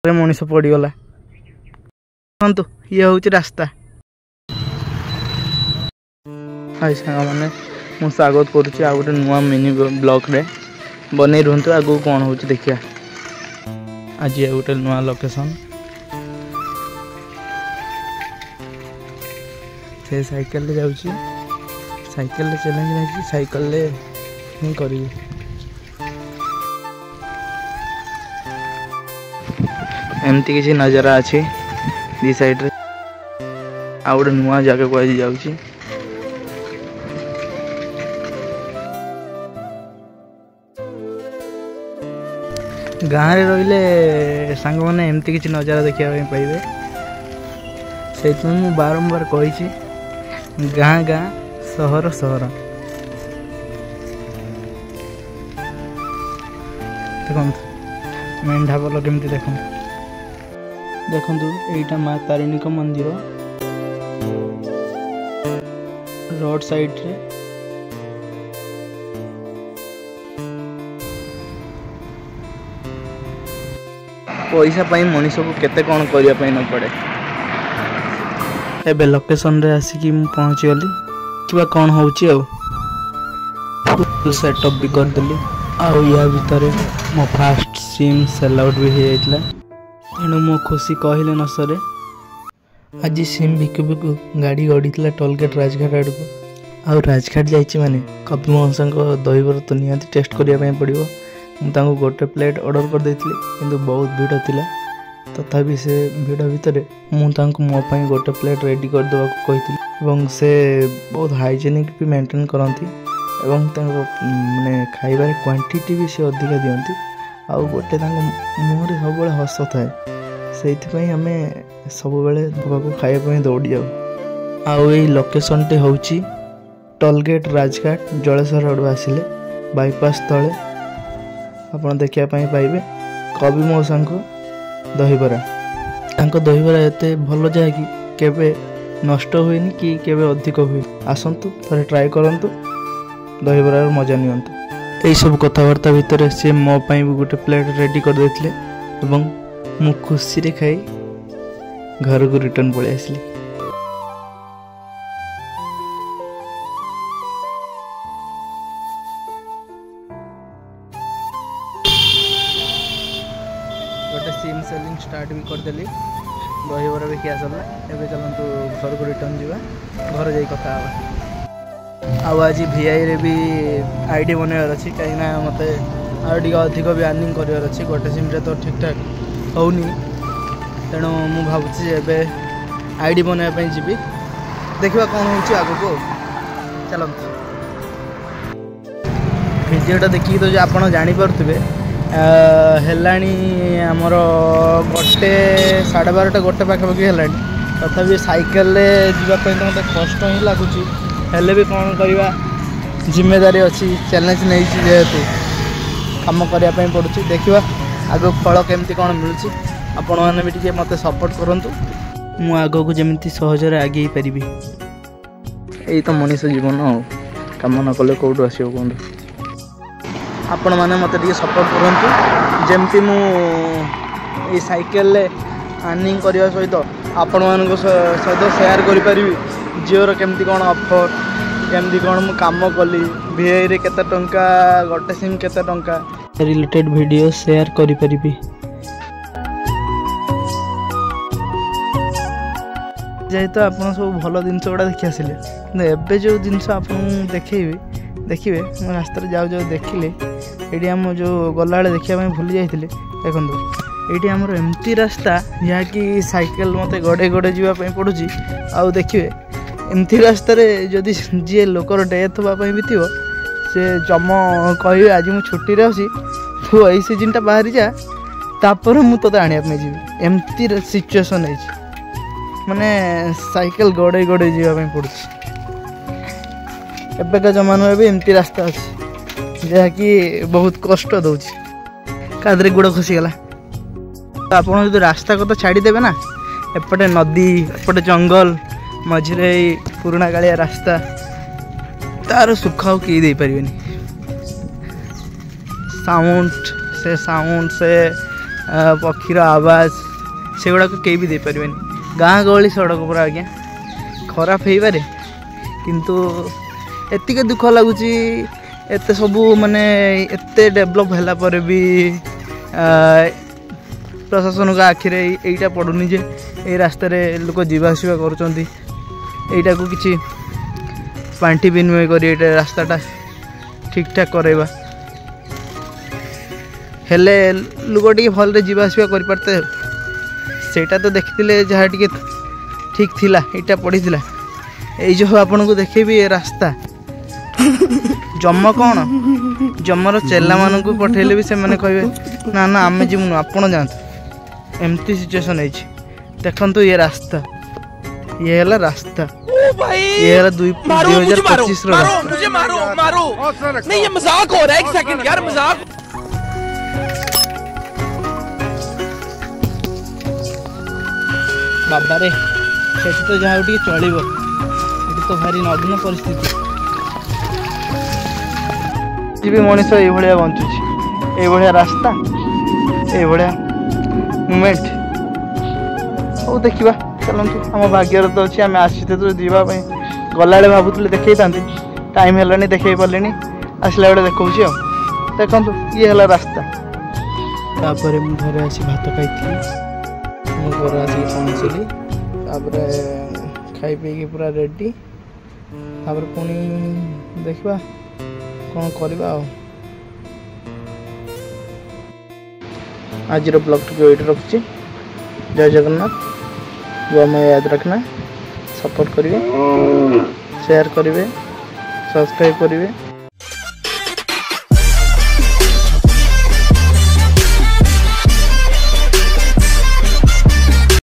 मनीष पड़गला देखु ये हूँ रास्ता। हाय सांग मैंने मुझे स्वागत करुच्ची आ गए नुआ मिनी ब्लॉक रे बन रुहतु आगू कौन हो देखिया। आज गोटे नुआ लोकेशन से साइकिल ले जाऊँ साइकिल चैलेंज नहीं साइकिल ले ही करी एमती किसी नजारा अच्छी दी साइड रे आ गए नुआ जगह को आज जाऊँ गाँव में रही सांग मैंने एमती किसी नजारा देखा पाइबे से मुझे बारंबार कही गाँ गाँ सहर सहर देखो मेंढा बोल केमती देखो देखु यहीटा माँ तारिणी का मंदिर रोड साइड रे पैसा पाई मनीष को केते कौन करने न पड़े। एबे लोकेशन रे आसिकी मु पहुँची गली कि कौन हो सेटअप भी करदेली या भितर मो फास्ट सिम सेल आउट भी हो जाता तेणु मो खुशी कहले न सरे। आज सिम बिकु बिकु गाड़ी गड़ी टोलगेट राजघाट आड़ को आउ राजघाट जाइए माने कपि मौसा दहीबर तो निहाती टेस्ट करने पड़ो। मुझे गोटे प्लेट ऑर्डर कर देती किंतु बहुत भीड़ थिला तथापि से भीड़ भितर मुझे मो गोटे प्लेट रेडी करदे कही से बहुत हाइजेनिक भी मेंटेन करती माने खाइबार क्वांटिटी भी से अधिक दिखती आउ गोटे मुहर सब हस थाए से आम सब खायापी दौड़ी जाऊ। आउ ये लोकेशन टे हूँ टोलगेट राजघाट जलेश्वर रोड आसिले बाईपास तले आपड़ देखा पाइबे कवि मौसा दहीबरा दहीबरा एते भल जाए कि केबे नष्ट हुए कि केबे अधिक हुए आसतु थे ट्राए करंतु दहीबरार मजा नियंतु। यही सब कथबार्ता भितर सी मो भी गोटे प्लेट रेडी कर देथिले एवं मु खुशी रे खाई घर को रिटर्न पड़े आसली। गोटे सिम सेलिंग स्टार्ट भी करदेली दहीबर भी किया सरला एवं चलतु घर को रिटर्न जावा घर जा कथा आज VI रे भी आईडी बनवार अच्छी कहीं मत अधिक भी अर्निंग करार अच्छी गोटे सिम रे तो ठीक ठाक होनी तेणु मु भावुची आईडी बनवाई जी देखा कौन हो आग को चलते भिडियोटा देखिए तो आप जापे हेलाणी आमर गोटे 12:30 गोटे पाखापाखि है तथा साइकेल जावाई तो मतलब कष्ट ही लगुच हेले भी कौन करवा जिम्मेदारी अच्छी चैलेंज नहीं जेहेतु कम करने पड़ुଛି देखा आग फल केमती कौन मिलूँ आपण मैंने भी टे मत सपोर्ट करूँ मु आग को जमी सहजरे आगे पारि यही तो मनीष जीवन आ कम न कले कौटू आस कहूँ आपण मैंने मत सपोर्ट करूँ जमती मु साइकेल अर्निंग करने सहित आपण मान सहित सेयार करी जिओर केमती कौन ऑफर केमती कौन मु काम कली VI रे केते टंका गोटे सिम केते टंका रिलेटेड वीडियो शेयर करी परिबी। जेहेतु आप सब भल जिन गुड़ा देखी आसिले एबे जो जिनस आप देखिए रास्ता जाऊ जाऊ देखिले ये आम जो गला देखा भूली जाते देखो ये आमर एमती रास्ता जहाँकि साइकेल मत गड़े गड़े जावाई पड़ुची आउ देखिए एमती रास्ता जदि जी लोकर डेथ होगापी भी थो से जम कहे आज मुझे छुट्टी अच्छी तू यही सीजन बाहरी जा तापर मुझे आने जी एमती सिचुएसन है माने साइकेल गड़े गड़े जावाई पड़ुची एबेका जमाना भी एमती रास्ता अच्छी जहाँकि बहुत कष्ट दौर कादरे गोड़ खसीगला आप जो रास्ता को तो छाड़देवे ना एपटे नदी एपटे जंगल मझे पुराणा कालिया रास्ता तार सुख किए दे पारे साउंड से पक्षीर आवाज से गुड़ाक कहीं भी देपारे गाँ गहली सड़क पूरा आज्ञा खराब हो पारे किंतु एतिके दुख लगुच एत सबू माने एत डेभलप है भी प्रशासन का आखिरे यहीटा पड़ुनी जे ये रास्त लोक जीवासवा करा को किसी पांठि विनिमय कर रास्ताटा ठीक ठाक करवा हेले लोक टे भल जीवासवा करते सेटा तो देखते जहाँ टे ठीक थिला एटा पड़ी थिला ये जो आपन को देखेबी ये रास्ता जम कौन जमर चेला मान को पठेले भी से मैंने कहे ना ना आम जीवन आपड़ जातु एमती सिचुएसन है देखु ये रास्ता ये है रास्ता ये है 2025 नहीं ये मजाक हो रहा है एक सेकंड यार मजाक बाबा रे सेठी तो जहाँ टे चलो ये तो भारी नग्न परिस्थिति भी मनीष ये बंचुची ये रास्ता ये मोमेंट हो देखा चलतु आम भाग्यर तो अच्छी आम आसते तो जावाई गला भावुले देखे था टाइम है देखे पारे आसला बेटे देखा देखु ये है रास्ता तापर मुझे घर आसी भात खाई मो घर आसिक पहुँचली खाई पी पूरा रेडी पुणी देखा कौन करवा आज ब्लॉग को ये रखुच्छी जय जगन्नाथ वो मैं याद रखना सपोर्ट करेंगे शेयर करेंगे सब्सक्राइब करेंगे।